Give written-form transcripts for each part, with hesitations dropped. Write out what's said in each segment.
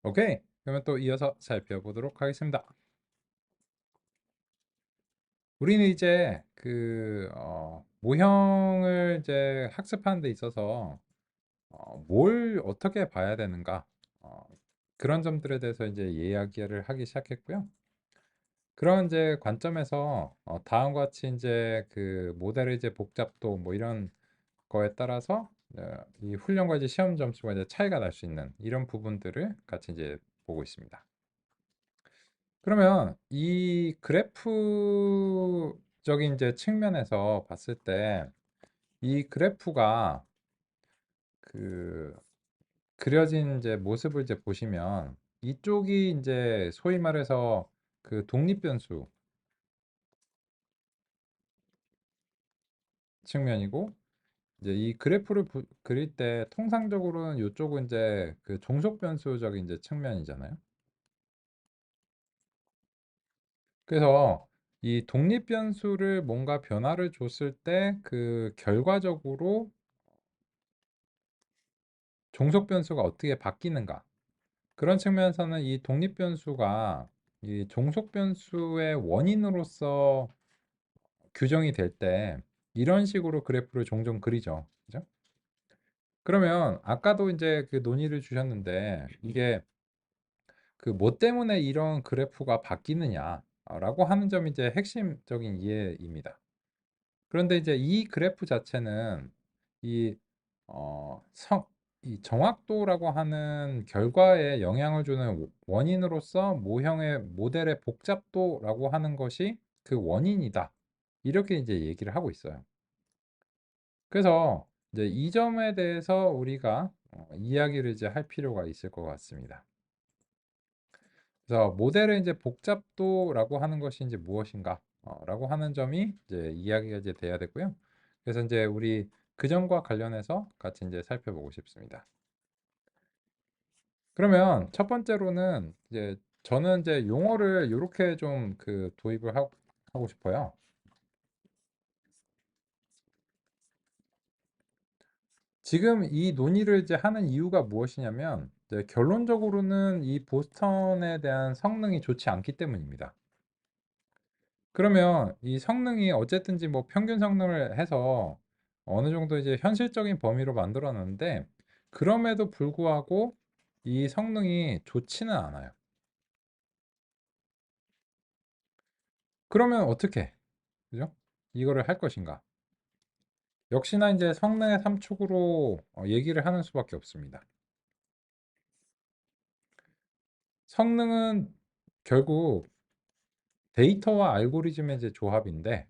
오케이. 그러면 또 이어서 살펴보도록 하겠습니다. 우리는 이제 모형을 이제 학습하는 데 있어서 뭘 어떻게 봐야 되는가, 어, 그런 점들에 대해서 이제 이야기를 하기 시작했고요. 그런 이제 관점에서 다음과 같이 이제 그 모델의 이제 복잡도 뭐 이런 거에 따라서 이 훈련과 이제 시험 점수가 이제 차이가 날 수 있는 이런 부분들을 같이 이제 보고 있습니다. 그러면 이 그래프적인 이제 측면에서 봤을 때 이 그래프가 그 그려진 이제 모습을 이제 보시면 이쪽이 이제 소위 말해서 그 독립변수 측면이고, 이제 이 그래프를 그릴 때 통상적으로는 이쪽은 이제 그 종속변수적인 이제 측면이잖아요. 그래서 이 독립변수를 뭔가 변화를 줬을 때 그 결과적으로 종속 변수가 어떻게 바뀌는가, 그런 측면에서는 이 독립 변수가 이 종속 변수의 원인으로서 규정이 될 때 이런 식으로 그래프를 종종 그리죠. 그죠? 그러면 아까도 이제 그 논의를 주셨는데 이게 그 뭐 때문에 이런 그래프가 바뀌느냐라고 하는 점이 이제 핵심적인 이해입니다. 그런데 이제 이 그래프 자체는 이 어, 성, 이 정확도라고 하는 결과에 영향을 주는 원인으로서 모형의 모델의 복잡도라고 하는 것이 그 원인이다. 이렇게 이제 얘기를 하고 있어요. 그래서 이제 이 점에 대해서 우리가 이야기를 이제 할 필요가 있을 것 같습니다. 그래서 모델의 이제 복잡도라고 하는 것이 이제 무엇인가? 라고 하는 점이 이제 이야기가 이제 돼야 되고요. 그래서 이제 우리 그 점과 관련해서 같이 이제 살펴보고 싶습니다. 그러면 첫 번째로는 이제 저는 이제 용어를 이렇게 좀 그 도입을 하고 싶어요. 지금 이 논의를 이제 하는 이유가 무엇이냐면 이제 결론적으로는 이 보스턴에 대한 성능이 좋지 않기 때문입니다. 그러면 이 성능이 어쨌든지 뭐 평균 성능을 해서 어느 정도 이제 현실적인 범위로 만들어 놨는데 그럼에도 불구하고 이 성능이 좋지는 않아요. 그러면 어떻게, 그죠? 이거를 할 것인가? 역시나 이제 성능의 삼축으로 얘기를 하는 수밖에 없습니다. 성능은 결국 데이터와 알고리즘의 이제 조합인데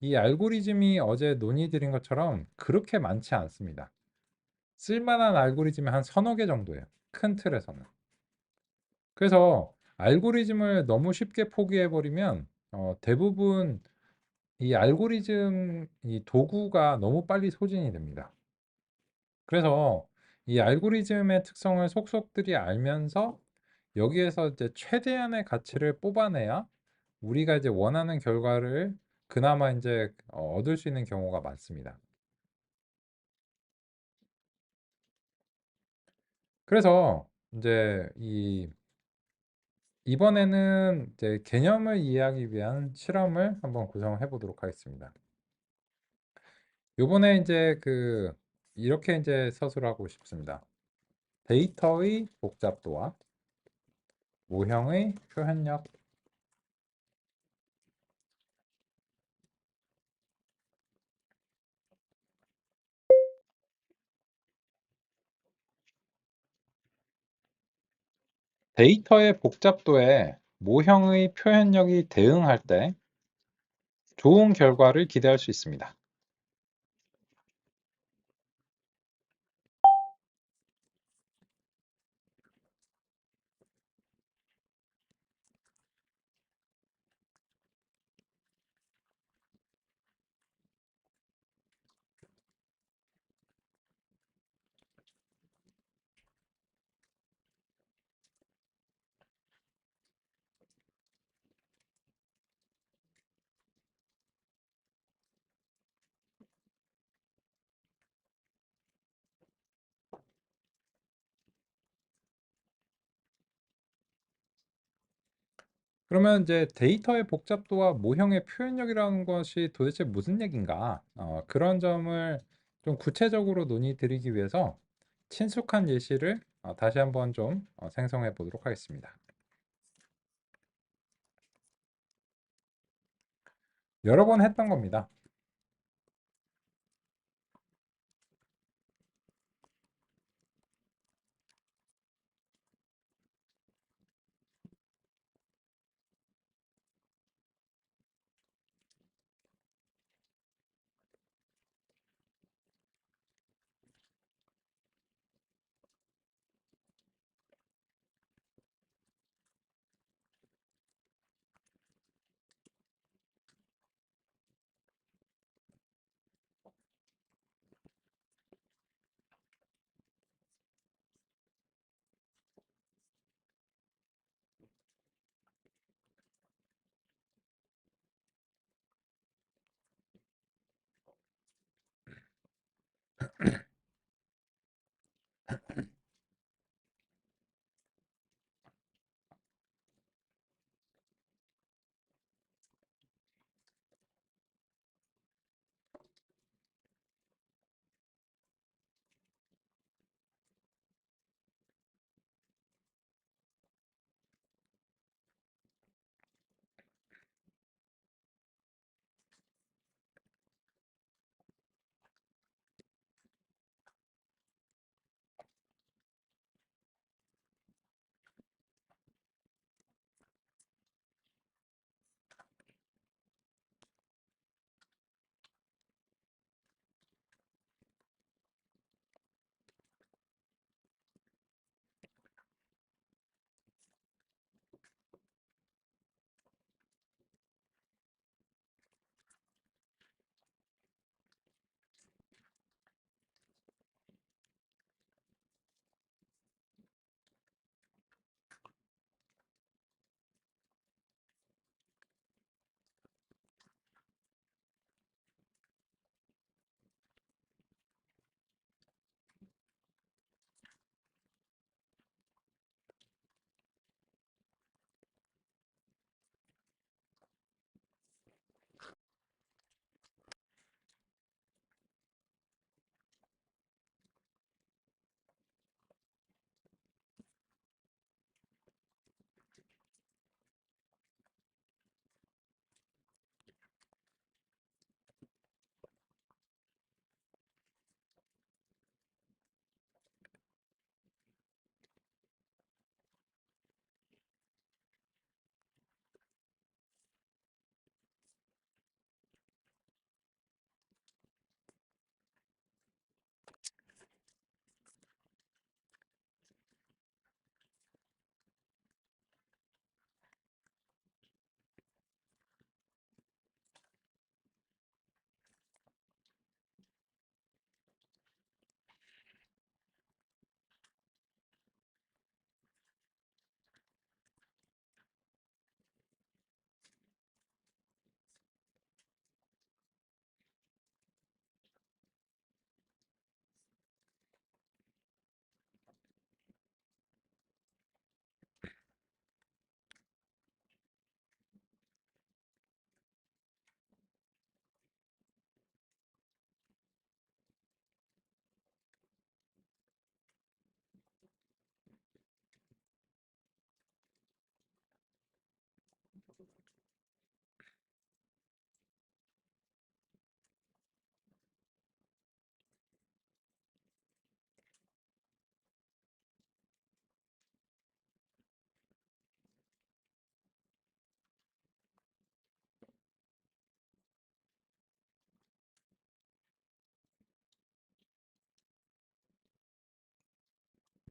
이 알고리즘이 어제 논의드린 것처럼 그렇게 많지 않습니다. 쓸만한 알고리즘이 한 서너 개 정도예요. 큰 틀에서는. 그래서 알고리즘을 너무 쉽게 포기해 버리면 대부분 이 알고리즘 이 도구가 너무 빨리 소진이 됩니다. 그래서 이 알고리즘의 특성을 속속들이 알면서 여기에서 이제 최대한의 가치를 뽑아내야 우리가 이제 원하는 결과를 그나마 이제 얻을 수 있는 경우가 많습니다. 그래서 이제 이번에는 이제 개념을 이해하기 위한 실험을 한번 구성해 보도록 하겠습니다. 요번에 이제 이렇게 이제 서술하고 싶습니다. 데이터의 복잡도와 모형의 표현력. 데이터의 복잡도에 모형의 표현력이 대응할 때 좋은 결과를 기대할 수 있습니다. 그러면 이제 데이터의 복잡도와 모형의 표현력이라는 것이 도대체 무슨 얘기인가? 그런 점을 좀 구체적으로 논의드리기 위해서 친숙한 예시를 다시 한번 좀 생성해 보도록 하겠습니다. 여러 번 했던 겁니다.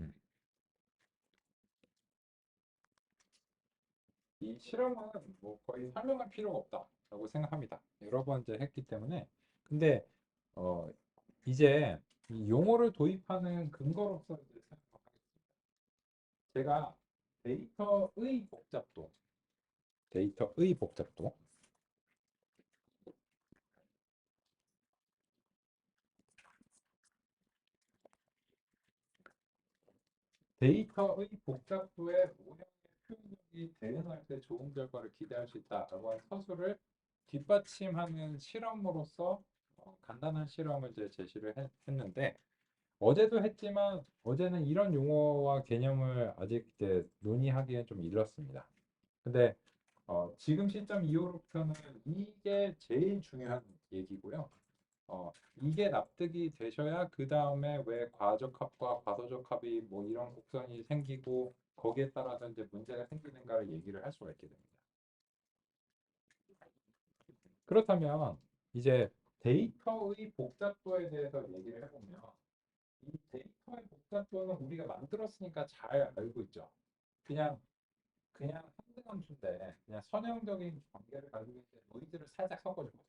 음. 이 실험은 뭐 거의 설명할 필요가 없다라고 생각합니다. 여러 번 이제 했기 때문에. 근데 어, 이제 이 용어를 도입하는 근거로서 이제 생각하겠습니다. 제가 데이터의 복잡도, 데이터의 복잡도, 데이터의 복잡도의 모형의 표현력이 대응할 때 좋은 결과를 기대할 수 있다라고 하는 서술을 뒷받침하는 실험으로서 간단한 실험을 이제 제시를 했는데 어제도 했지만 어제는 이런 용어와 개념을 아직 이제 논의하기엔 좀 일렀습니다. 근데 지금 시점 이후로부터는 이게 제일 중요한 얘기고요. 이게 납득이 되셔야 그 다음에 왜 과적합과 과소적합이 뭐 이런 곡선이 생기고 거기에 따라서 이제 문제가 생기는가를 얘기를 할 수가 있게 됩니다. 그렇다면 이제 데이터의 복잡도에 대해서 얘기를 해보면 이 데이터의 복잡도는 우리가 만들었으니까 잘 알고 있죠. 그냥 상등함수인데 그냥 선형적인 관계를 가지고 있는 노이즈를 살짝 섞어준 거죠.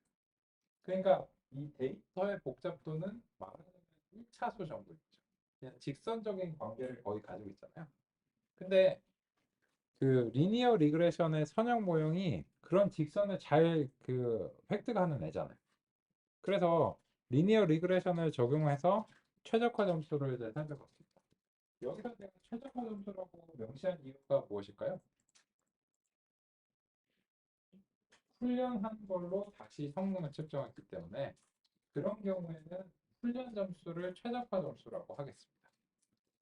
그러니까 이 데이터의 복잡도는 말하자면 1차수 정도 있죠. 그냥 직선적인 관계를 거의 가지고 있잖아요. 근데 그 리니어 리그레션의 선형 모형이 그런 직선을 잘 획득하는 애잖아요. 그래서 리니어 리그레션을 적용해서 최적화 점수를 이제 살펴봤습니다. 여기서 제가 최적화 점수라고 명시한 이유가 무엇일까요? 훈련한 걸로 다시 성능을 측정했기 때문에 그런 경우에는 훈련 점수를 최적화 점수라고 하겠습니다.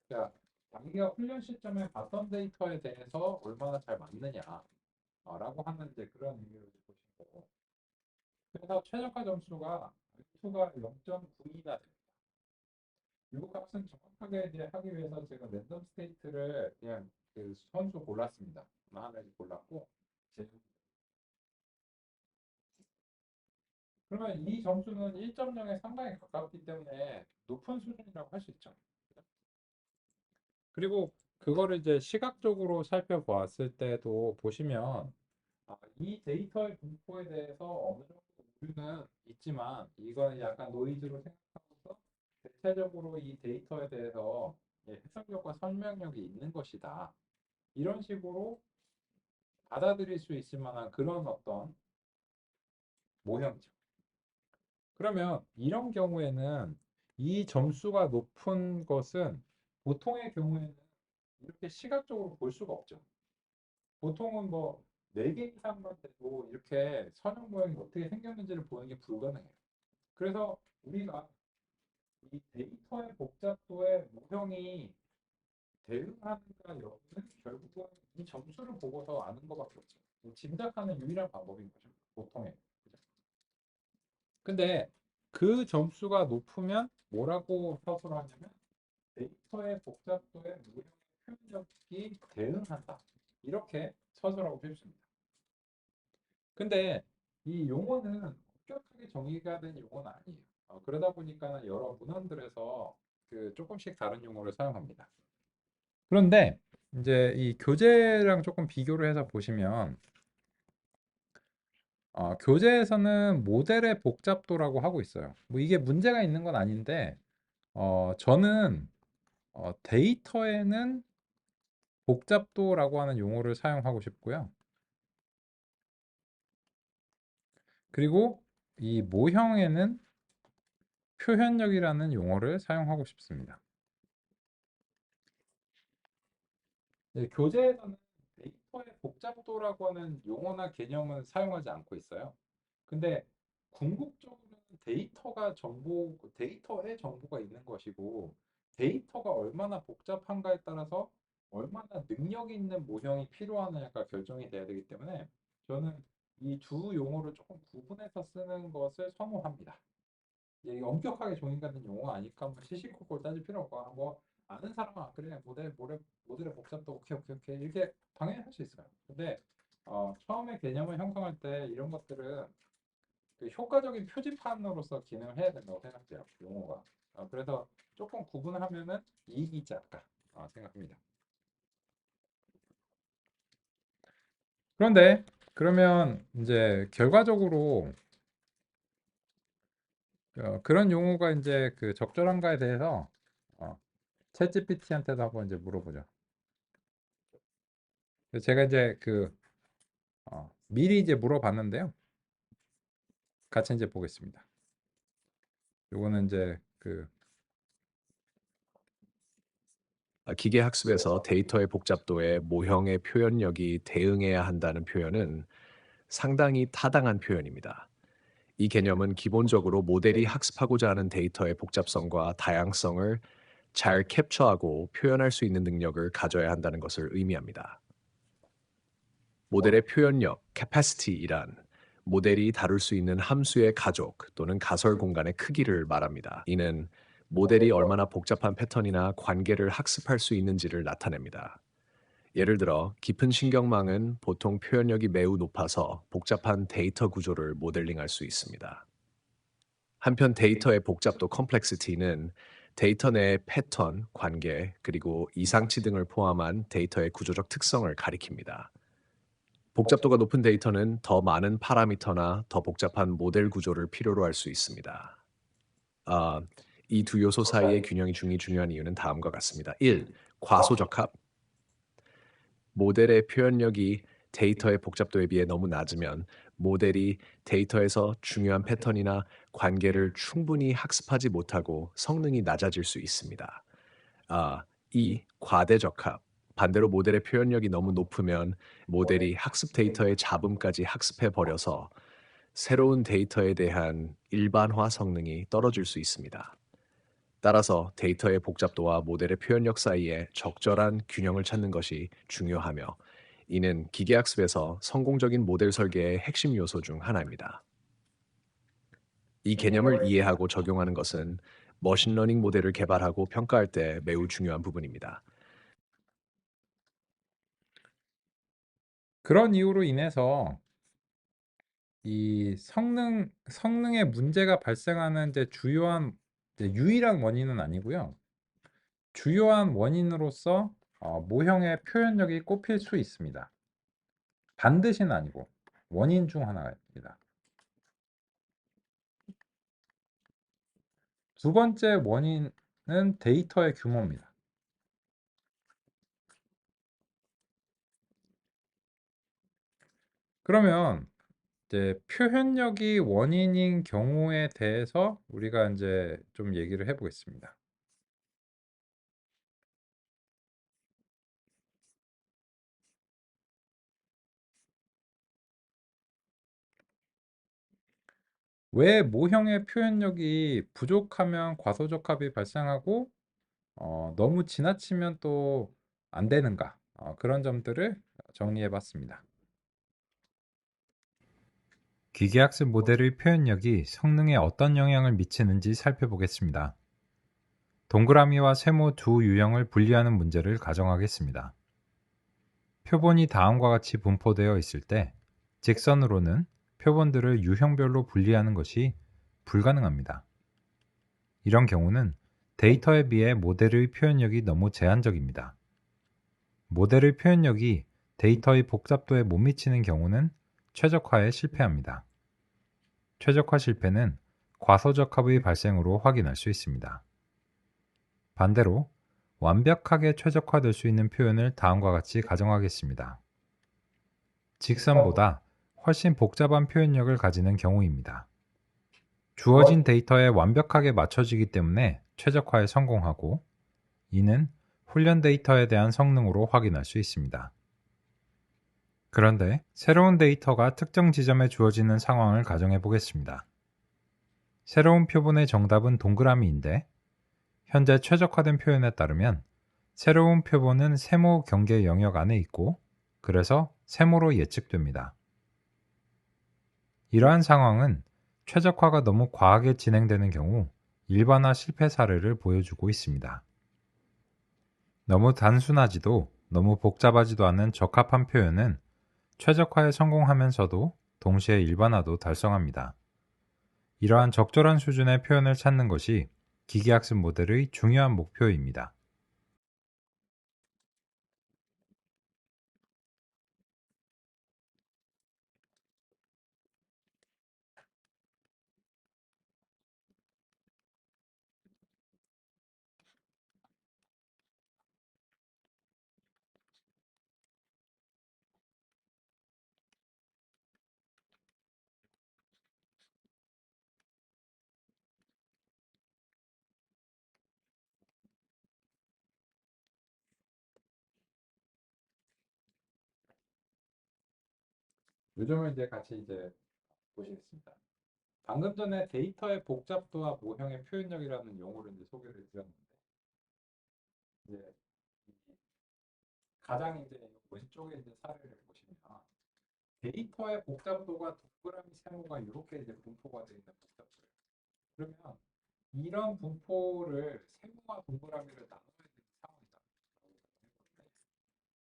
자, 자기가 훈련 시점에 봤던 데이터에 대해서 얼마나 잘 맞느냐라고 하는 이제 그런 의미로 보시는 거고. 그래서 최적화 점수가 F2가 0.92나 됩니다. 이 값은 정확하게 이제 하기 위해서 제가 랜덤 스테이트를 그냥 그 선수 골랐습니다. 하나씩 골랐고 그러면 이 점수는 1.0에 상당히 가깝기 때문에 높은 수준이라고 할 수 있죠. 그리고 그거를 이제 시각적으로 살펴보았을 때도 보시면 이 데이터의 분포에 대해서 어느 정도 오류는 있지만 이건 약간 노이즈로 생각하면서 대체적으로 이 데이터에 대해서 해석력과 설명력이 있는 것이다. 이런 식으로 받아들일 수 있을 만한 그런 어떤 모형이죠. 그러면 이런 경우에는 이 점수가 높은 것은 보통의 경우에는 이렇게 시각적으로 볼 수가 없죠. 보통은 뭐 4개 이상만 돼도 이렇게 선형 모양이 어떻게 생겼는지를 보는 게 불가능해요. 그래서 우리가 이 데이터의 복잡도에 모형이 대응하는가 여부는 결국은 이 점수를 보고서 아는 것밖에 없죠. 짐작하는 유일한 방법인 거죠. 보통의. 근데 그 점수가 높으면 뭐라고 서술하냐면 데이터의 복잡도에 모형의 표현력이 대응한다. 이렇게 서술하고 싶습니다. 근데 이 용어는 엄격하게 정의가 된 용어는 아니에요. 그러다 보니까 여러 문헌들에서 조금씩 다른 용어를 사용합니다. 그런데 이제 이 교재랑 조금 비교를 해서 보시면 교재에서는 모델의 복잡도라고 하고 있어요. 뭐 이게 문제가 있는 건 아닌데 저는 데이터에는 복잡도라고 하는 용어를 사용하고 싶고요. 그리고 이 모형에는 표현력이라는 용어를 사용하고 싶습니다. 교재에서는 데이터의 복잡도라고 하는 용어나 개념은 사용하지 않고 있어요. 근데 궁극적으로는 데이터에 정보가 있는 것이고 데이터가 얼마나 복잡한가에 따라서 얼마나 능력 있는 모형이 필요하느냐가 결정이 돼야 되기 때문에 저는 이 두 용어를 조금 구분해서 쓰는 것을 선호합니다. 이게 엄격하게 정의받는 용어가 아니까 뭐 시시콜콜 따질 필요 없고 뭐 아는 사람은 그래 모델의 복잡도 오케이 이렇게 당연히 할 수 있어요. 근데 처음에 개념을 형성할 때 이런 것들은 효과적인 표지판으로서 기능을 해야 된다고 생각해요. 용어가. 그래서 조금 구분을 하면은 이익이 있지 않을까 생각합니다. 그런데 그러면 이제 결과적으로 그런 용어가 이제 적절한가에 대해서 어, 챗GPT한테도 한번 이제 물어보죠. 제가 이제 미리 이제 물어봤는데요. 같이 이제 보겠습니다. 요거는 이제 기계학습에서 데이터의 복잡도에 모형의 표현력이 대응해야 한다는 표현은 상당히 타당한 표현입니다. 이 개념은 기본적으로 모델이 학습하고자 하는 데이터의 복잡성과 다양성을 잘 캡처하고 표현할 수 있는 능력을 가져야 한다는 것을 의미합니다. 모델의 표현력, capacity이란 모델이 다룰 수 있는 함수의 가족 또는 가설 공간의 크기를 말합니다. 이는 모델이 얼마나 복잡한 패턴이나 관계를 학습할 수 있는지를 나타냅니다. 예를 들어, 깊은 신경망은 보통 표현력이 매우 높아서 복잡한 데이터 구조를 모델링할 수 있습니다. 한편 데이터의 복잡도 컴플렉시티는 데이터 내의 패턴, 관계, 그리고 이상치 등을 포함한 데이터의 구조적 특성을 가리킵니다. 복잡도가 높은 데이터는 더 많은 파라미터나 더 복잡한 모델 구조를 필요로 할 수 있습니다. 아, 이 두 요소 사이의 균형이 중요한 이유는 다음과 같습니다. 1. 과소적합. 모델의 표현력이 데이터의 복잡도에 비해 너무 낮으면 모델이 데이터에서 중요한 패턴이나 관계를 충분히 학습하지 못하고 성능이 낮아질 수 있습니다. 2. 과대적합. 반대로 모델의 표현력이 너무 높으면 모델이 학습 데이터의 잡음까지 학습해 버려서 새로운 데이터에 대한 일반화 성능이 떨어질 수 있습니다. 따라서 데이터의 복잡도와 모델의 표현력 사이에 적절한 균형을 찾는 것이 중요하며, 이는 기계학습에서 성공적인 모델 설계의 핵심 요소 중 하나입니다. 이 개념을 이해하고 적용하는 것은 머신러닝 모델을 개발하고 평가할 때 매우 중요한 부분입니다. 그런 이유로 인해서 이 성능에 문제가 발생하는 이제 주요한 이제 유일한 원인은 아니고요. 주요한 원인으로서 모형의 표현력이 꼽힐 수 있습니다. 반드시는 아니고 원인 중 하나입니다. 두 번째 원인은 데이터의 규모입니다. 그러면 이제 표현력이 원인인 경우에 대해서 우리가 이제 좀 얘기를 해 보겠습니다. 왜 모형의 표현력이 부족하면 과소적합이 발생하고 너무 지나치면 또 안 되는가? 그런 점들을 정리해 봤습니다. 기계학습 모델의 표현력이 성능에 어떤 영향을 미치는지 살펴보겠습니다. 동그라미와 세모 두 유형을 분리하는 문제를 가정하겠습니다. 표본이 다음과 같이 분포되어 있을 때 직선으로는 표본들을 유형별로 분리하는 것이 불가능합니다. 이런 경우는 데이터에 비해 모델의 표현력이 너무 제한적입니다. 모델의 표현력이 데이터의 복잡도에 못 미치는 경우는 최적화에 실패합니다. 최적화 실패는 과소적합의 발생으로 확인할 수 있습니다. 반대로 완벽하게 최적화될 수 있는 표현을 다음과 같이 가정하겠습니다. 직선보다 훨씬 복잡한 표현력을 가지는 경우입니다. 주어진 데이터에 완벽하게 맞춰지기 때문에 최적화에 성공하고, 이는 훈련 데이터에 대한 성능으로 확인할 수 있습니다. 그런데 새로운 데이터가 특정 지점에 주어지는 상황을 가정해 보겠습니다. 새로운 표본의 정답은 동그라미인데, 현재 최적화된 표현에 따르면 새로운 표본은 세모 경계 영역 안에 있고, 그래서 세모로 예측됩니다. 이러한 상황은 최적화가 너무 과하게 진행되는 경우 일반화 실패 사례를 보여주고 있습니다. 너무 단순하지도 너무 복잡하지도 않은 적합한 표현은 최적화에 성공하면서도 동시에 일반화도 달성합니다. 이러한 적절한 수준의 표현을 찾는 것이 기계학습 모델의 중요한 목표입니다. 요점을 이제 같이 이제 보시겠습니다. 방금 전에 데이터의 복잡도와 모형의 표현력이라는 용어를 이제 소개를 드렸는데, 이제 가장 이제 왼쪽에 이제 사례를 보시면 데이터의 복잡도가 동그라미 세모가 이렇게 이제 분포가 되어 있는 복잡도예요. 그러면 이런 분포를 세모와 동그라미를 나눠야 되는 상황이다.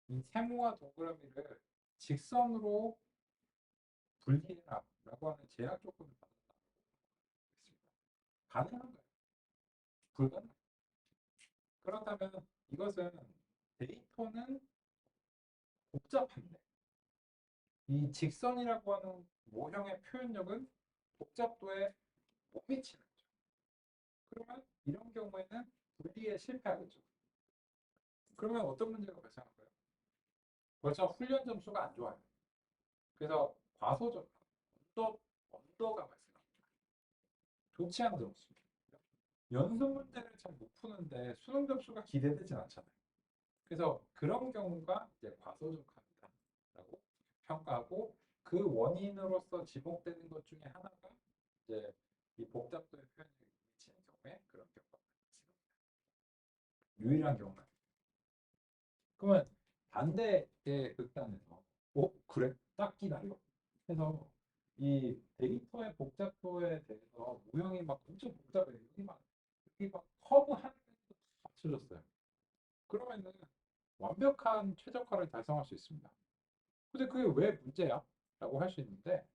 이 세모와 동그라미를 직선으로 분리해라라고 하는 제약 조건을 받았다고 했습니다. 가능한가요? 불가능. 그렇다면 이것은 데이터는 복잡한데 이 직선이라고 하는 모형의 표현력은 복잡도에 못 미치는 거죠. 그러면 이런 경우에는 분리에 실패하겠죠. 그러면 어떤 문제가 발생할까요? 벌써 훈련 점수가 안 좋아요. 그래서 과소점, 언더가 발생합니다. 좋지 않은 점수. 연습 문제를 잘 못 푸는데 수능 점수가 기대되진 않잖아요. 그래서 그런 경우가 이제 과소점화다라고 평가하고 그 원인으로서 지목되는 것 중에 하나가 이제 이 복잡도의 표현이 미치는 경우에 그런 경우가 발생합니다. 유일한 경우가. 그러면 반대의 극단에서 그래? 딱 기다려. 해서 이 데이터의 복잡도에 대해서 모형이 막 엄청 복잡해. 여기 막 커브 하나도 맞춰졌어요. 그러면은 완벽한 최적화를 달성할 수 있습니다. 근데 그게 왜 문제야? 라고 할 수 있는데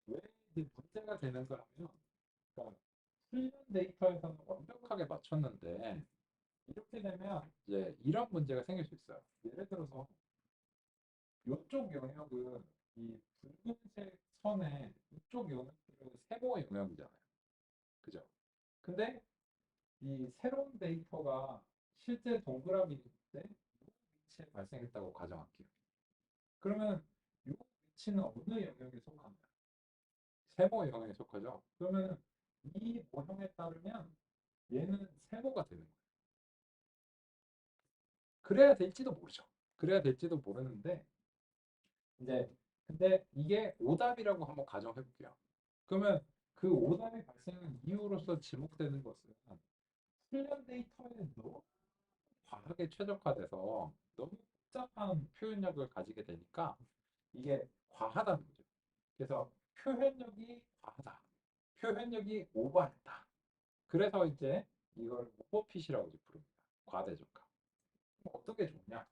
왜 이제 문제가 되는가 하면 그러니까 훈련 데이터에서는 완벽하게 맞췄는데 이렇게 되면 이제 이런 문제가 생길 수 있어요. 예를 들어서 이쪽 영역은 이 붉은색 선에 이쪽 영역은 세모 영역이잖아요. 그죠? 근데 이 새로운 데이터가 실제 동그라미 때 위치에 발생했다고 가정할게요. 그러면 이 위치는 어느 영역에 속합니까? 세모 영역에 속하죠. 그러면 이 모형에 따르면 얘는 세모가 되는 거예요. 그래야 될지도 모르죠. 그래야 될지도 모르는데 이제 근데 이게 오답이라고 한번 가정해 볼게요. 그러면 그 오답이 발생한 이유로서 지목되는 것은 훈련 데이터에 너무 과하게 최적화돼서 너무 복잡한 표현력을 가지게 되니까 이게 과하다는 거죠. 그래서 표현력이 과하다. 표현력이 오버했다. 그래서 이제 이걸 오버핏이라고 부릅니다. 과대적화. 어떤 게 좋냐?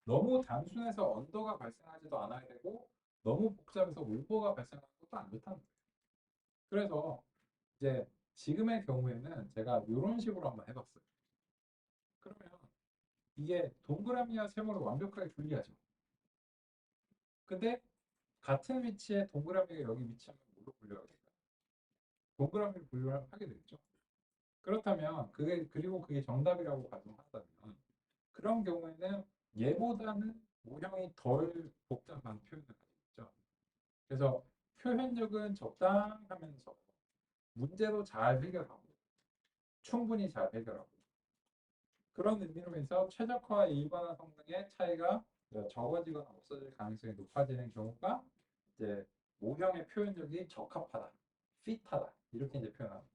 너무 단순해서 언더가 발생하지도 않아야 되고 너무 복잡해서 울보가 발생하는 것도 안 좋다는 거예요. 그래서 이제 지금의 경우에는 제가 이런 식으로 한번 해봤어요. 그러면 이게 동그라미와 세모를 완벽하게 분리하죠. 근데 같은 위치에 동그라미가 여기 위치하면 뭘로 분류하겠다? 동그라미를 분류하게 되겠죠. 그렇다면 그리고 그게 정답이라고 가정한다면 그런 경우에는 얘보다는 모형이 덜 복잡한 표현을 가지고 있죠. 그래서 표현력은 적당하면서 문제도 잘 해결하고 충분히 잘 해결하고 그런 의미로 해서 최적화와 일반화 성능의 차이가 적어지거나 없어질 가능성이 높아지는 경우가 이제 모형의 표현력이 적합하다, 핏하다 이렇게 이제 표현합니다.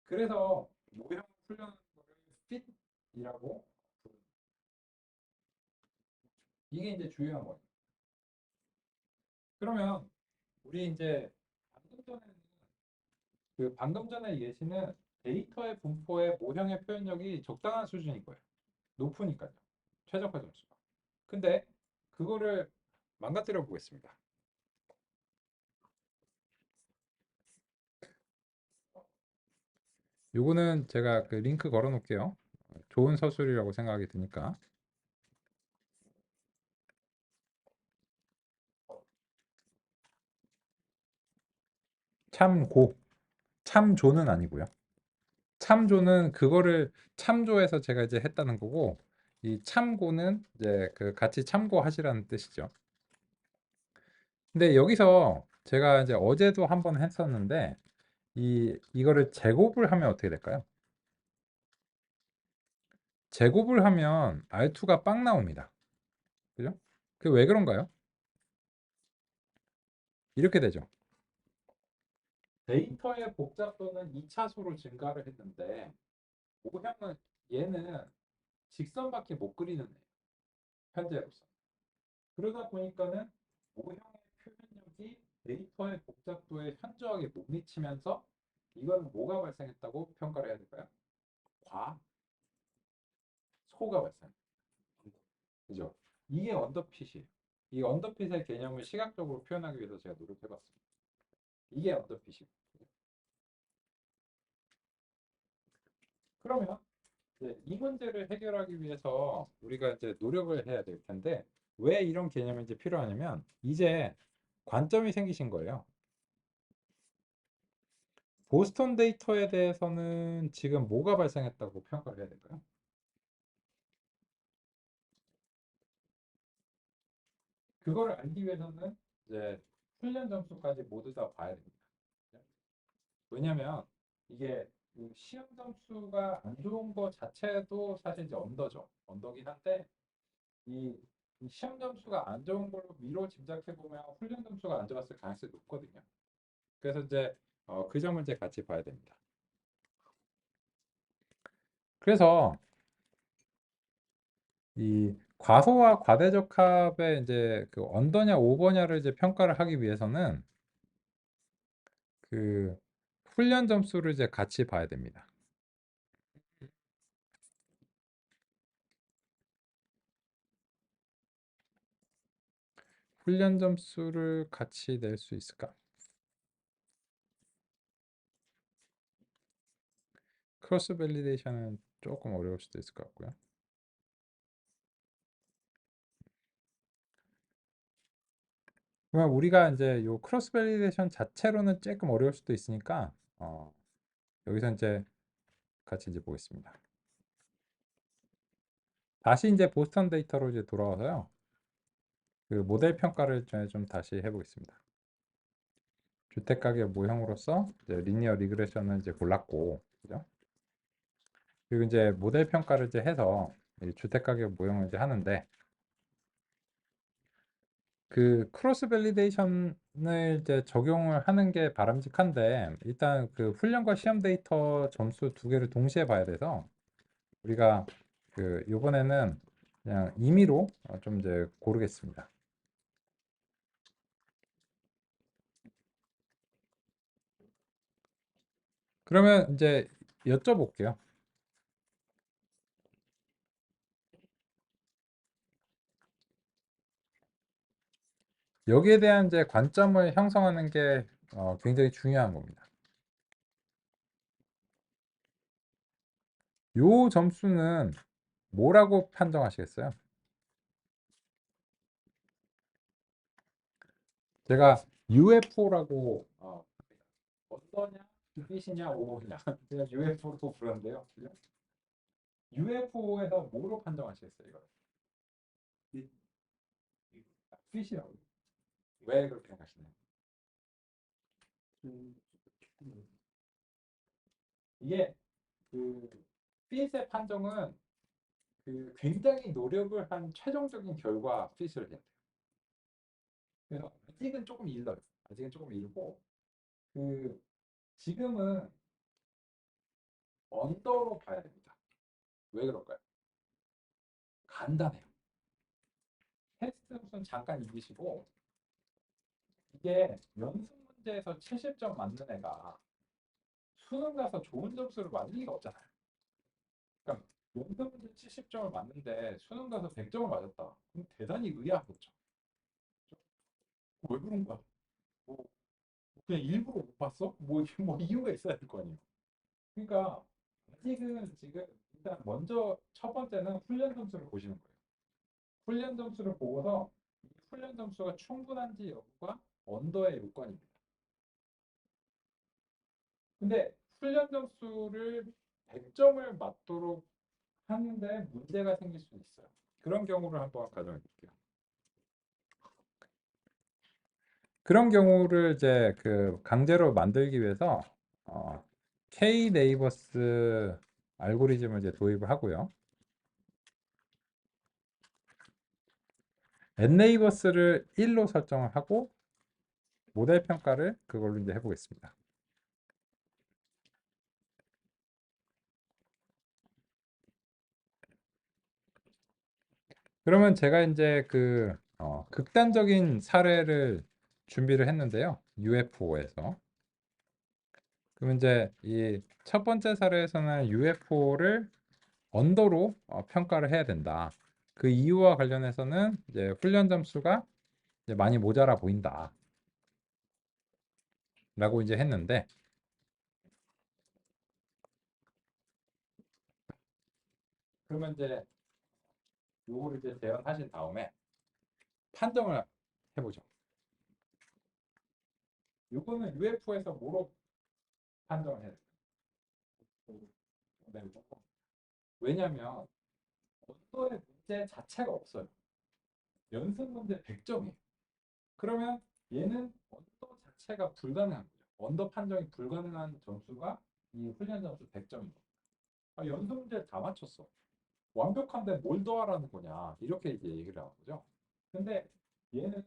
그래서 모형을 훈련하는 거를 핏이라고 부릅니다. 이게 이제 중요한 거예요. 그러면 우리 이제 방금 전에는 방금 전에 예시는 데이터의 분포의 모형의 표현력이 적당한 수준인 거예요. 높으니까요. 최적화 점수가. 근데 그거를 망가뜨려 보겠습니다. 요거는 제가 그 링크 걸어 놓을게요. 좋은 서술이라고 생각이 드니까. 참고, 참조는 아니고요. 참조는 그거를 참조해서 제가 이제 했다는 거고, 이 참고는 이제 그 같이 참고하시라는 뜻이죠. 근데 여기서 제가 이제 어제도 한번 했었는데, 이거를 제곱을 하면 어떻게 될까요? 제곱을 하면 R2가 빵 나옵니다. 그죠? 그게 왜 그런가요? 이렇게 되죠. 데이터의 복잡도는 2차수로 증가를 했는데 모형은 얘는 직선밖에 못 그리는 애예요. 현재로서. 그러다 보니까는 모형의 표현력이 데이터의 복잡도에 현저하게 못 미치면서 이거는 뭐가 발생했다고 평가를 해야 될까요? 과소가 발생. 그죠? 이게 언더핏이에요. 이 언더핏의 개념을 시각적으로 표현하기 위해서 제가 노력해봤습니다. 이게 언더핏이고. 그러면 이제 이 문제를 해결하기 위해서 우리가 이제 노력을 해야 될 텐데 왜 이런 개념이 이제 필요하냐면 이제 관점이 생기신 거예요. 보스턴 데이터에 대해서는 지금 뭐가 발생했다고 평가를 해야 될까요? 그거를 알기 위해서는 이제 훈련 점수까지 모두 다 봐야 됩니다. 왜냐면 이게 그 시험 점수가 안 좋은 거 자체도 사실 이제 언더죠. 언더긴 한데 이, 이 시험 점수가 안 좋은 걸로 미뤄 짐작해 보면 훈련 점수가 안 좋았을 가능성이 높거든요. 그래서 이제 그 점을 이제 같이 봐야 됩니다. 그래서 이 과소와 과대적합의 이제 그 언더냐 오버냐를 이제 평가를 하기 위해서는 그 훈련 점수를 이제 같이 봐야 됩니다. 훈련 점수를 같이 낼 수 있을까? 크로스 밸리데이션은 조금 어려울 수도 있을 것 같고요. 그러면 우리가 이제 요 크로스 밸리데이션 자체로는 조금 어려울 수도 있으니까 여기서 이제 같이 이제 보겠습니다. 다시 이제 보스턴 데이터로 이제 돌아와서요. 그 모델 평가를 좀 다시 해보겠습니다. 주택가격 모형으로서 이제 리니어 리그레션을 이제 골랐고, 그죠? 그리고 이제 모델 평가를 이제 해서 이 주택가격 모형을 이제 하는데 그 크로스 밸리데이션을 이제 적용을 하는 게 바람직한데 일단 그 훈련과 시험 데이터 점수 두 개를 동시에 봐야 돼서 우리가 그 요번에는 그냥 임의로 좀 이제 고르겠습니다. 그러면 이제 여쭤볼게요. 여기에 대한 이제 관점을 형성하는 게 굉장히 중요한 겁니다. 요 점수는 뭐라고 판정하시겠어요? 제가 UFO라고 언더냐, 빛이냐, 오냐 제가 UFO로 부르는데요. UFO에서 뭐로 판정하시겠어요, 이걸? 빛이라고. 왜 그렇게 생각하시나요? 이게 그 빛의 판정은 그 굉장히 노력을 한 최종적인 결과 빛을 해야 돼요. 그래서 아직은 조금 일러요. 아직은 조금 일고 그 지금은 언더로 봐야 됩니다. 왜 그럴까요? 간단해요. 테스트 우선 잠깐 이기시고 이게 연습 문제에서 70점 맞는 애가 수능 가서 좋은 점수를 맞을 리가 없잖아요. 그러니까 연습 문제 70점을 맞는데 수능 가서 100점을 맞았다. 그럼 대단히 의아하겠죠. 왜 그런 거야? 뭐 그냥 일부러 못 봤어? 뭐 이유가 있어야 될 거 아니에요. 그러니까 아직은 지금 일단 먼저 첫 번째는 훈련 점수를 보시는 거예요. 훈련 점수를 보고서 이 훈련 점수가 충분한지 여부가 언더의 요건입니다. 근데 훈련 점수를 100점을 맞도록 하는데 문제가 생길 수 있어요. 그런 경우를 한번 가정해 볼게요. 그런 경우를 이제 그 강제로 만들기 위해서 K 네이버스 알고리즘을 이제 도입을 하고요. N 네이버스를 1로 설정을 하고 모델 평가를 그걸로 이제 해보겠습니다. 그러면 제가 이제 그 극단적인 사례를 준비를 했는데요. UFO에서. 그럼 이제 이 첫 번째 사례에서는 UFO를 언더로 평가를 해야 된다. 그 이유와 관련해서는 이제 훈련 점수가 이제 많이 모자라 보인다라고 이제 했는데, 그러면 이제 요거를 이제 재현하신 다음에 판정을 해보죠. 요거는 UFO에서 뭐로 판정을 해야 돼요? 왜냐면 언더의 문제 자체가 없어요. 연습 문제 100점이에요. 그러면 얘는 언더 자체가 불가능한 거죠. 언더 판정이 불가능한 점수가 이 훈련 점수 100점인 거예요. 아, 연습 문제 다 맞췄어. 완벽한데 뭘 더하라는 거냐. 이렇게 이제 얘기를 하는 거죠. 근데 얘는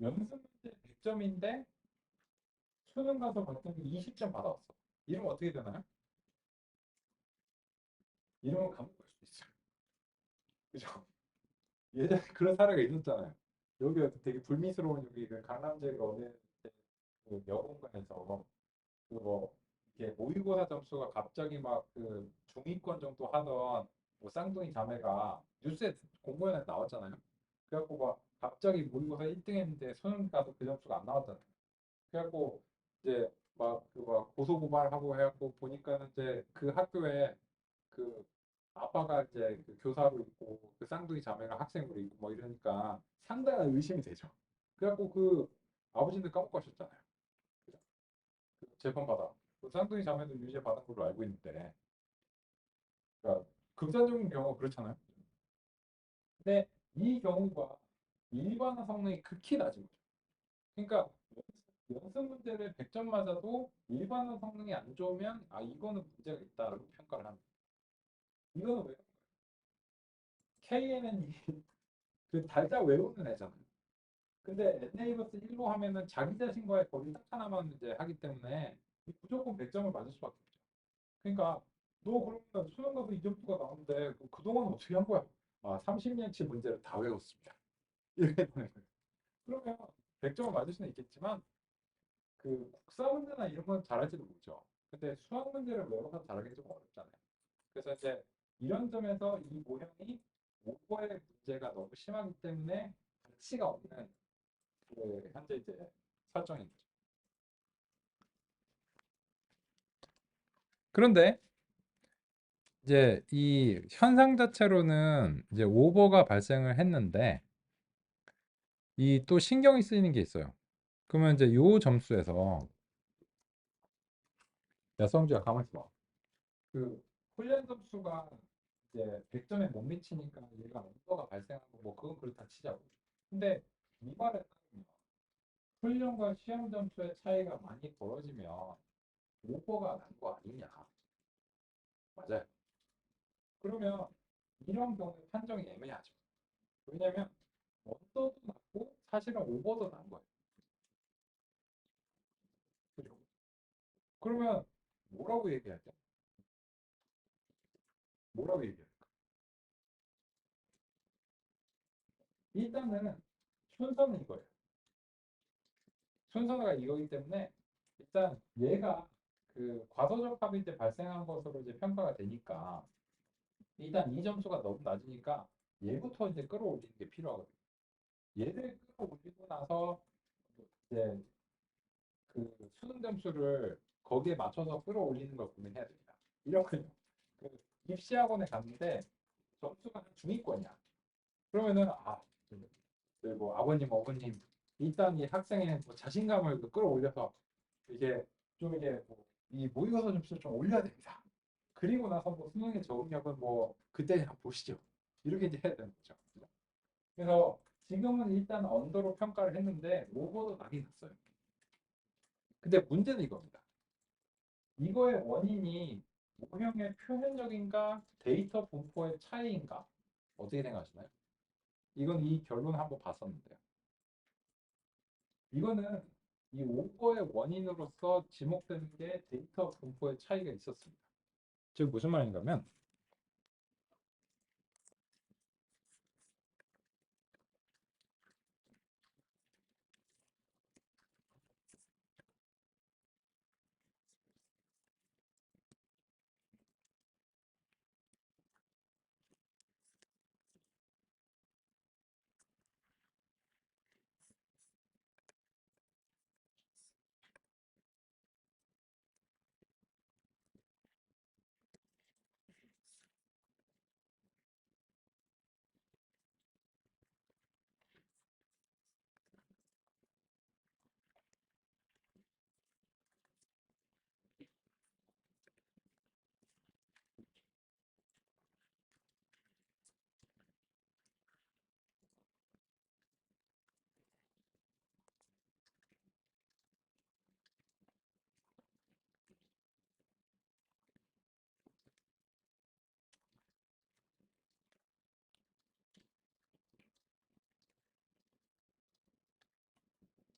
연습 문제 100점인데 수능 가서 봤더니 20점 받아왔어. 이러면 어떻게 되나요? 이러면 감옥 갈 수도 있어요. 그죠? 예전에 그런 사례가 있었잖아요. 여기 되게 불미스러운 여기 그 강남제가 어디 그 여공관에서 그뭐 이렇게 모의고사 점수가 갑자기 막 그 중위권 정도 하던 뭐 쌍둥이 자매가 뉴스에 공고연에 나왔잖아요. 그래갖고 막 갑자기 모의고사 1등 했는데 수능 가서 그 점수가 안 나왔잖아요. 그래갖고 이제 막 그 막 고소 고발하고 해갖고 보니까는 이제 그 학교에 그 아빠가 이제 그 교사로 있고 그 쌍둥이 자매가 학생으로 있고 뭐 이러니까 상당한 의심이 되죠. 그래갖고 그 아버지는 까먹고 가셨잖아요. 그 재판받아. 그 쌍둥이 자매도 유죄 받은 걸로 알고 있는데, 그러니까 극단적인 경우가 그렇잖아요. 근데 이 경우가 일반화 성능이 극히 낮은 거죠. 그러니까 연습 문제를 100점 맞아도 일반화 성능이 안 좋으면 아 이거는 문제가 있다라고 평가를 합니다. 이거는 왜 KNN이 그 달자 외우는 애잖아요. 근데 엔네이버스 1로 하면은 자기 자신과의 거리 딱 하나만 이제 하기 때문에 무조건 100점을 맞을 수밖에 없죠. 그러니까 너 그러면 수능 가서 이 점수가 나오는데 그동안 어떻게 한 거야? 아, 30년치 문제를 다 외웠습니다. 이렇게 되는 거예요. 그러면 100점을 맞을 수는 있겠지만 그 국사 문제나 이런 건 잘할지도 모르죠. 근데 수학 문제를 외워서 잘하기 좀 어렵잖아요. 그래서 이제 이런 점에서 이 모형이 오버의 문제가 너무 심하기 때문에 가치가 없는 그 현재 이제 설정인 거죠. 그런데 이제 이 현상 자체로는 이제 오버가 발생을 했는데 이 또 신경이 쓰이는 게 있어요. 그러면 이제 요 점수에서 야 성주야 가만히 있어 봐. 그 훈련 점수가 이제 100점에 못 미치니까 얘가 오버가 발생하고 뭐 그건 그렇다 치자고. 근데 이 말에 따르면 훈련과 시험 점수의 차이가 많이 벌어지면 오버가 난 거 아니냐. 맞아요. 그러면 이런 경우에 판정이 애매하죠. 왜냐면 언더도 낮고 사실은 오버도 난 거예요. 그죠? 그러면 뭐라고 얘기하죠? 뭐라고 얘기해요? 일단은 순서는 이거예요. 순서가 이거기 때문에 일단 얘가 그 과소적합이 이제 발생한 것으로 이제 평가가 되니까 일단 이 점수가 너무 낮으니까 얘부터 이제 끌어올리는 게 필요하거든요. 얘를 끌어올리고 나서 이제 그 수능 점수를 거기에 맞춰서 끌어올리는 걸 고민해야 됩니다. 이러면 그 입시학원에 갔는데 점수가 한 중위권이야. 그러면은 뭐 아버님 어머님 일단 이 학생의 뭐 자신감을 그 끌어올려서 이게 좀 이게 뭐이 모의고사 점수를 좀 올려야 됩니다. 그리고 나서 뭐 수능의 적응력은 뭐 그때 그냥 보시죠. 이렇게 이제 해야 되는 거죠. 그래서 지금은 일단 언더로 평가를 했는데 오버도 나긴 났어요. 근데 문제는 이겁니다. 이거의 원인이 모형의 표현력인가 데이터 분포의 차이인가 어떻게 생각하시나요? 이건 이 결론 한번 봤었는데요. 이거는 이 오버의 원인으로서 지목되는 게 데이터 분포의 차이가 있었습니다. 즉 무슨 말인가면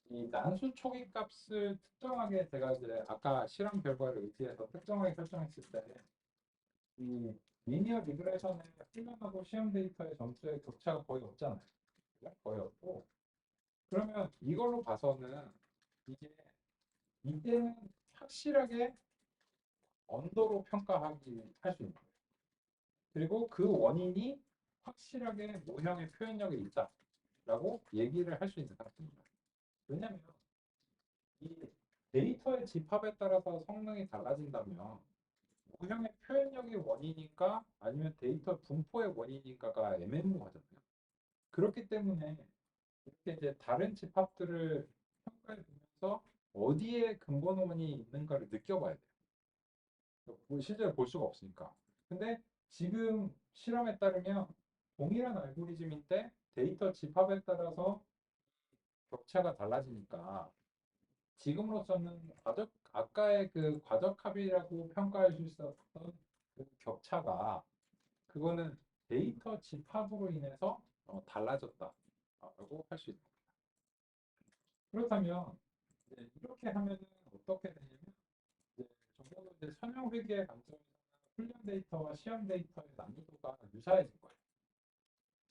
이 난수 초기 값을 특정하게 제가 이제 아까 실험 결과를 의지해서 특정하게 설정했을 때 이 리니어 리그레션의 훈련하고 시험 데이터의 점수의 격차가 거의 없잖아요. 그죠? 거의 없고 그러면 이걸로 봐서는 이게 이때는 확실하게 언더로 평가하기 할 수 있는 거예요. 그리고 그 원인이 확실하게 모형의 표현력에 있다라고 얘기를 할 수 있는 상태입니다. 왜냐하면 이 데이터의 집합에 따라서 성능이 달라진다면 모형의 표현력이 원인인가 아니면 데이터 분포의 원인인가가 애매모호하잖아요. 그렇기 때문에 이렇게 이제 다른 집합들을 평가해 보면서 어디에 근본 원인이 있는가를 느껴봐야 돼요. 뭐 실제로 볼 수가 없으니까. 근데 지금 실험에 따르면 동일한 알고리즘인데 데이터 집합에 따라서 격차가 달라지니까 지금으로서는 아까의 그 과적합이라고 평가할 수 있었던 그 격차가 그거는 데이터 집합으로 인해서 달라졌다라고 할 수 있습니다. 그렇다면 이제 이렇게 하면은 어떻게 되냐면 이제 적어도 이제 설명 회계의 관점에서는 훈련 데이터와 시험 데이터의 난이도가 유사해진 거예요.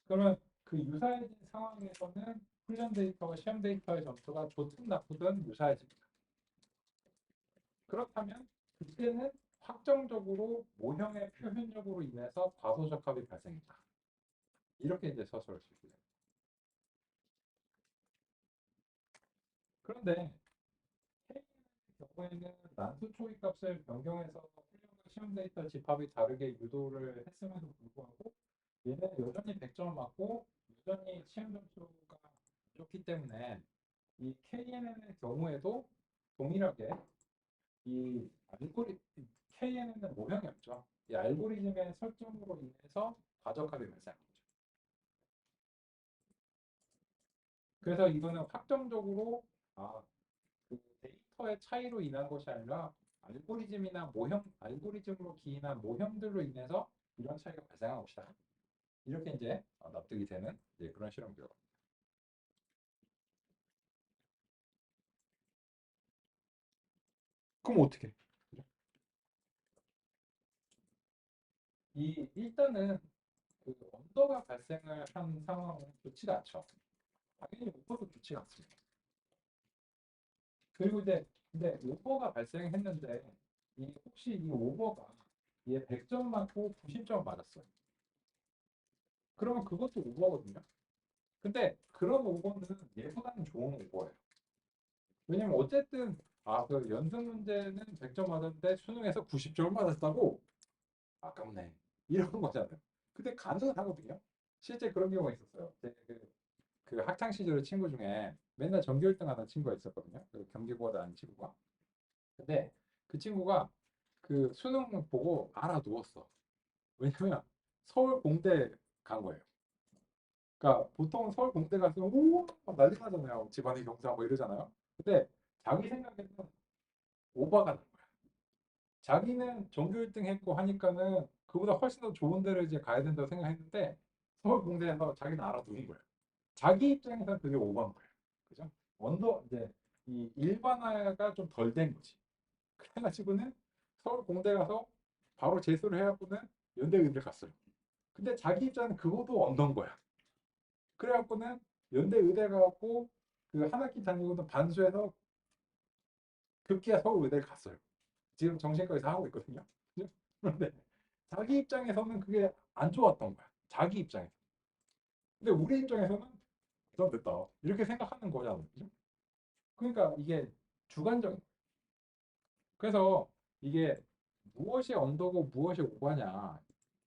그러면 그 유사해진 상황에서는 훈련 데이터와 시험 데이터의 점수가 좋든 나쁘든 유사해집니다. 그렇다면 그때는 확정적으로 모형의 표현력으로 인해서 과소적합이 발생했다. 이렇게 이제 서술할 수 있게 됩니다. 그런데 경우에는 난수 초기 값을 변경해서 훈련과 시험 데이터 집합이 다르게 유도를 했음에도 불구하고 얘는 여전히 100점 맞고 여전히 시험 점수가 좋기 때문에 이 KNN의 경우에도 동일하게 이 KNN은 모형이었죠. 이 알고리즘의 설정으로 인해서 과적합이 발생한 거죠. 그래서 이거는 확정적으로 그 데이터의 차이로 인한 것이 아니라 알고리즘이나 모형, 알고리즘으로 기인한 모형들로 인해서 이런 차이가 발생한 것이다. 이렇게 이제 납득이 되는 이제 그런 실험 결과. 그럼 어떻게? 이 일단은 그 언더가 발생을 한 상황은 좋지가 않죠. 당연히 오버도 좋지가 않습니다. 그리고 이제 근데 오버가 발생했는데 이 혹시 이 오버가 얘 100점 맞고 90점 맞았어요. 그러면 그것도 오버거든요. 근데 그런 오버는 얘보다는 좋은 오버예요. 왜냐면 어쨌든 그 연습 문제는 100점 맞았는데 수능에서 90점 맞았다고 아깝네. 이런 거잖아요. 근데 가능하거든요. 실제 그런 경우가 있었어요. 그 학창 시절 친구 중에 맨날 전교 1등 하는 친구가 있었거든요. 그 경기고사 하는 친구가. 근데 그 친구가 그 수능 보고 알아 누웠어. 왜냐면 서울 공대 간 거예요. 그러니까 보통 서울 공대 가서 오 난리 나잖아요. 집안의 경사 뭐 이러잖아요. 근데 자기 생각에는 오바가 난 거야. 자기는 전교 1등 했고 하니까는 그보다 훨씬 더 좋은 데를 이제 가야 된다고 생각했는데 서울 공대에서 자기는 알아두는 거예요. 자기 입장에서는 그게 오바인 거예요. 그죠? 이제 이 일반화가 좀 덜 된 거지. 그래가지고는 서울 공대 가서 바로 재수를 해갖고는 연대 의대 갔어요. 근데 자기 입장은 그것도 언더인 거야. 그래갖고는 연대 의대 가고 그 한 학기 다니고는 반수해서 급기야 서울 의대를 갔어요. 지금 정신과에서 하고 있거든요. 그런데 자기 입장에서는 그게 안 좋았던 거야. 자기 입장에서. 근데 우리 입장에서는 넌 됐다. 이렇게 생각하는 거잖아. 그죠? 그러니까 이게 주관적인 거야. 그래서 이게 무엇이 언더고 무엇이 오버냐.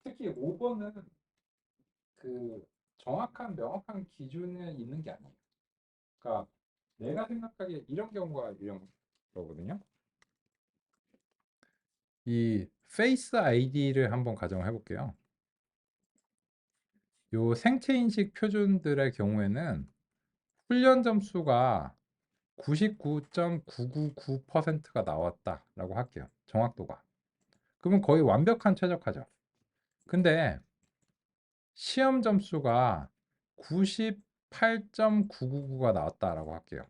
특히 오버는 그 정확한 명확한 기준에 있는 게 아니에요. 그러니까 내가 생각하기에 이런 경우가 이런 거거든요. 이 페이스 아이디를 한번 가정해 볼게요. 요 생체 인식 표준들의 경우에는 훈련 점수가 99.999%가 나왔다라고 할게요. 정확도가. 그러면 거의 완벽한 최적화죠. 근데 시험 점수가 98.999가 나왔다라고 할게요.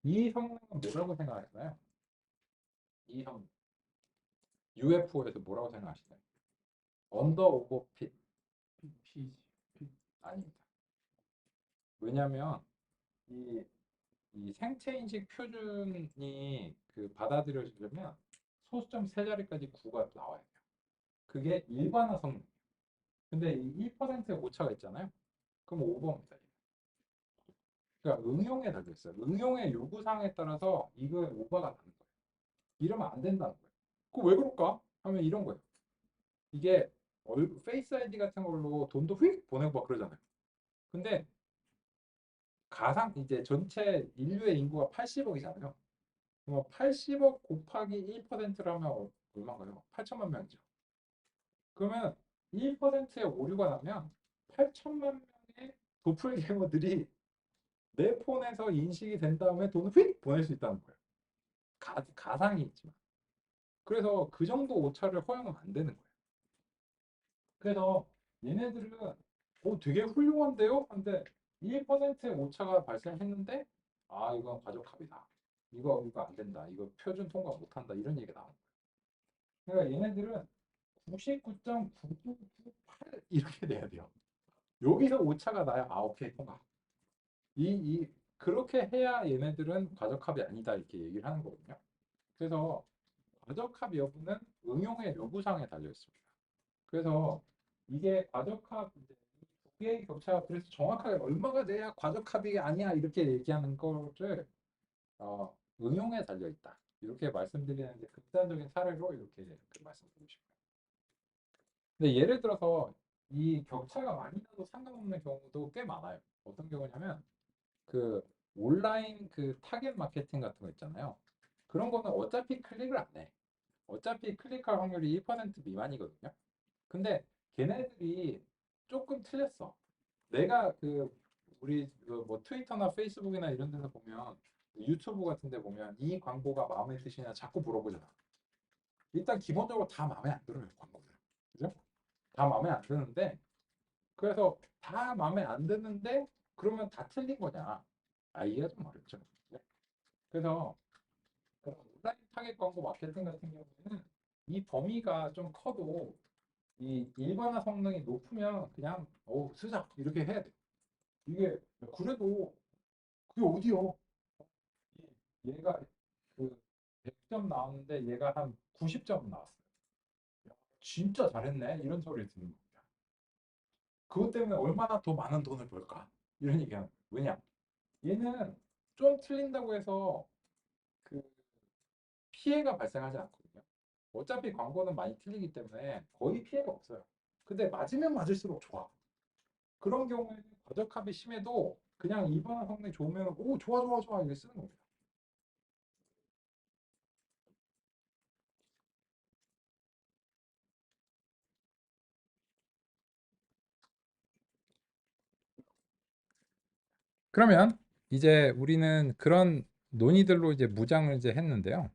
이 성능은 뭐라고 생각하시나요? 이 성능. UFO에서 뭐라고 생각하시나요? 언더 오버 핏. 핏. 아닙니다. 왜냐하면 이, 이 생체 인식 표준이 그 받아들여지려면 소수점 세 자리까지 9가 나와야 돼요. 그게 일반화 성능. 근데 이 1%의 오차가 있잖아요. 그럼 오버입니다. 그러니까 응용에 달려 있어요. 응용의 요구사항에 따라서 이거 오버가 나는 거예요. 이러면 안 된다는 거예요. 그거 왜 그럴까? 하면 이런 거예요. 이게 페이스 아이디 같은 걸로 돈도 휙 보내고 막 그러잖아요. 근데 가상 이제 전체 인류의 인구가 80억이잖아요. 그럼 80억 곱하기 1%라면 얼마인가요? 8천만 명이죠. 그러면 1%의 오류가 나면 8천만 명의 도플갱어들이 내 폰에서 인식이 된 다음에 돈을 휙 보낼 수 있다는 거예요. 가상이 있지만. 그래서 그 정도 오차를 허용하면 안 되는 거예요. 그래서 얘네들은 되게 훌륭한데요? 근데 1%의 오차가 발생했는데 이건 과적합이다. 이거 안 된다. 이거 표준 통과 못 한다. 이런 얘기가 나오는 거예요. 그러니까 얘네들은 99.9998 이렇게 돼야 돼요. 여기서 오차가 나야 오케이 통과. 그렇게 해야 얘네들은 과적합이 아니다 이렇게 얘기를 하는 거거든요. 그래서 과적합 여부는 응용의 요구사항에 달려 있습니다. 그래서 이게 과적합 이제 두 개의 격차가 그래서 정확하게 얼마가 돼야 과적합이 아니야 이렇게 얘기하는 거를 응용에 달려 있다. 이렇게 말씀드리는 게 극단적인 사례로 이렇게 말씀드리고 싶어요. 근데 예를 들어서 이 격차가 많이 나도 상관없는 경우도 꽤 많아요. 어떤 경우냐면 그 온라인 그 타겟 마케팅 같은 거 있잖아요. 그런 거는 어차피 클릭을 안 해. 어차피 클릭할 확률이 1% 미만이거든요. 근데 걔네들이 조금 틀렸어. 내가 우리 뭐 트위터나 페이스북이나 이런 데서 보면 유튜브 같은 데 보면 이 광고가 마음에 드시냐 자꾸 물어보잖아. 일단 기본적으로 다 마음에 안 들어요, 광고들. 그죠? 다 마음에 안 드는데 그래서 다 마음에 안 드는데 그러면 다 틀린 거냐? 이해가 좀 어렵죠. 네. 그래서 온라인 타겟 광고 마케팅 같은 경우에는 이 범위가 좀 커도 이 일반화 성능이 높으면 그냥 쓰자 이렇게 해야 돼. 이게 그래도 그게 어디요? 얘가 그 100점 나왔는데 얘가 한 90점 나왔어요. 야, 진짜 잘했네 이런 소리를 듣는 겁니다. 그것 때문에 얼마나 더 많은 돈을 벌까? 이런 얘기하는 거예요. 왜냐? 얘는 좀 틀린다고 해서 그 피해가 발생하지 않거든요. 어차피 광고는 많이 틀리기 때문에 거의 피해가 없어요. 근데 맞으면 맞을수록 좋아. 그런 경우에는 과적합이 심해도 그냥 일반화 성능이 좋으면 좋아 좋아 좋아 이렇게 쓰는 겁니다. 그러면 이제 우리는 그런 논의들로 이제 무장을 이제 했는데요.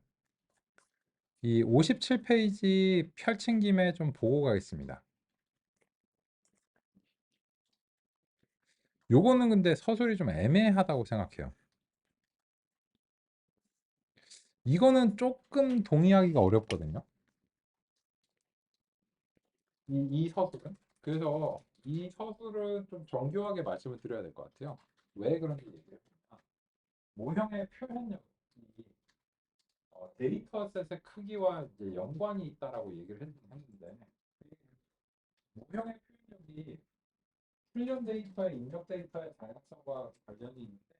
이 57페이지 펼친 김에 좀 보고 가겠습니다. 요거는 근데 서술이 좀 애매하다고 생각해요. 이거는 조금 동의하기가 어렵거든요. 이 서술은. 그래서 이 서술은 좀 정교하게 말씀을 드려야 될 것 같아요. 왜 그런지 얘기해 보면 모형의 표현력이 데이터셋의 크기와 이제 연관이 있다라고 얘기를 했는데 모형의 표현력이 훈련 데이터의 입력 데이터의 다양성과 관련이 있는데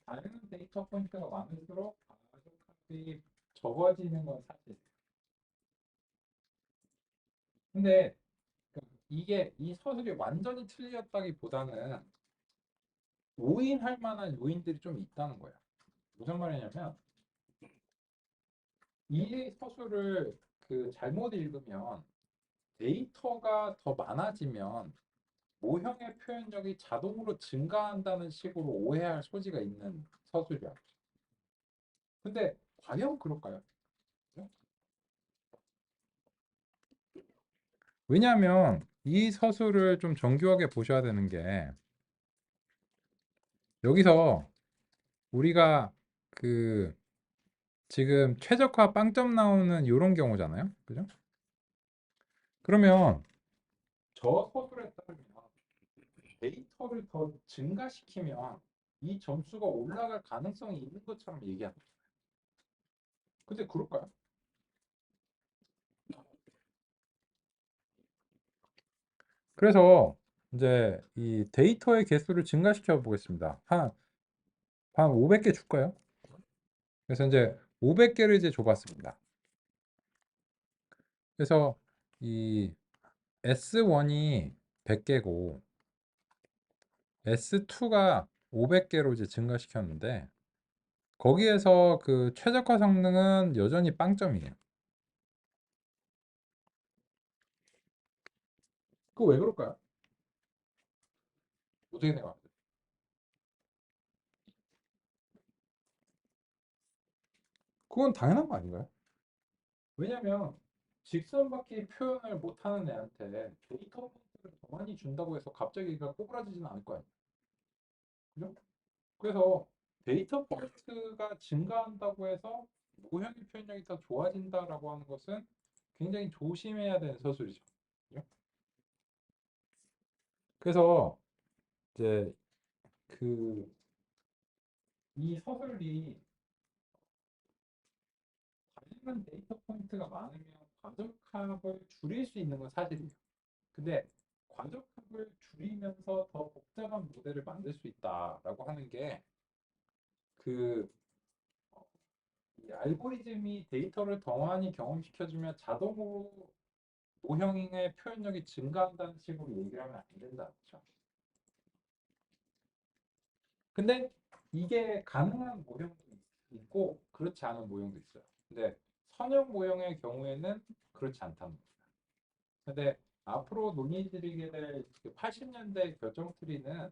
다양한 데이터 포인트가 많을수록 가족값이 적어지는 건 사실이에요. 근데 이게 이 서술이 완전히 틀렸다기보다는 오인할 만한 요인들이 좀 있다는 거예요. 무슨 말이냐면 이 서술을 잘못 읽으면 데이터가 더 많아지면 모형의 표현력이 자동으로 증가한다는 식으로 오해할 소지가 있는 서술이야. 근데 과연 그럴까요? 왜냐하면 이 서술을 좀 정교하게 보셔야 되는 게 여기서 우리가 그 지금 최적화 빵점 나오는 이런 경우잖아요. 그죠? 그러면 저 서술에 따르면 데이터를 더 증가시키면 이 점수가 올라갈 가능성이 있는 것처럼 얘기합니다. 근데 그럴까요? 그래서 이제 이 데이터의 개수를 증가시켜 보겠습니다. 한 500개 줄까요? 그래서 이제 500개를 이제 줘봤습니다. 그래서 이 S1이 100개고 S2가 500개로 이제 증가시켰는데 거기에서 그 최적화 성능은 여전히 빵점이에요. 그거 왜 그럴까요? 어떻게 생각하세요? 그건 당연한 거 아닌가요? 왜냐면 직선밖에 표현을 못하는 애한테 데이터 포인트를 더 많이 준다고 해서 갑자기 얘가 꼬부라지지는 않을 거 아니에요. 그죠? 그래서 데이터 포인트가 증가한다고 해서 모형의 표현력이 더 좋아진다라고 하는 것은 굉장히 조심해야 되는 서술이죠. 그죠? 그래서 이제 그 이 서술이 다양한 데이터 포인트가 많으면 과적합을 줄일 수 있는 건 사실이에요. 근데 과적합을 줄이면서 더 복잡한 모델을 만들 수 있다라고 하는 게 그 이 알고리즘이 데이터를 더 많이 경험시켜주면 자동으로 모형의 표현력이 증가한다는 식으로 얘기를 하면 안 된다. 그렇죠? 근데 이게 가능한 모형도 있고 그렇지 않은 모형도 있어요. 근데 선형 모형의 경우에는 그렇지 않다는 겁니다. 근데 앞으로 논의드리게 될 80년대 결정 트리는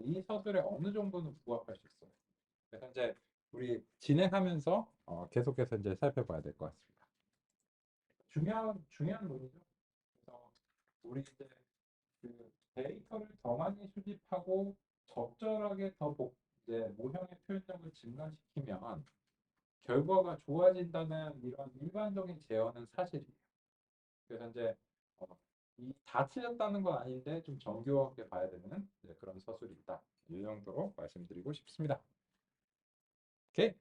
이 서술에 어느 정도는 부합할 수 있어요. 그래서 이제 우리 진행하면서 계속해서 이제 살펴봐야 될 것 같습니다. 중요한 논의죠. 그래서 우리 이제 데이터를 더 많이 수집하고 적절하게 이제 모형의 표현력을 증가시키면 결과가 좋아진다는 이런 일반적인 제어는 사실이에요. 그래서 이제 다 틀렸다는 건 아닌데 좀 정교하게 봐야 되는 그런 서술이 있다. 이 정도로 말씀드리고 싶습니다. 오케이.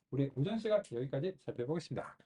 우리 오전 시간 여기까지 살펴보겠습니다.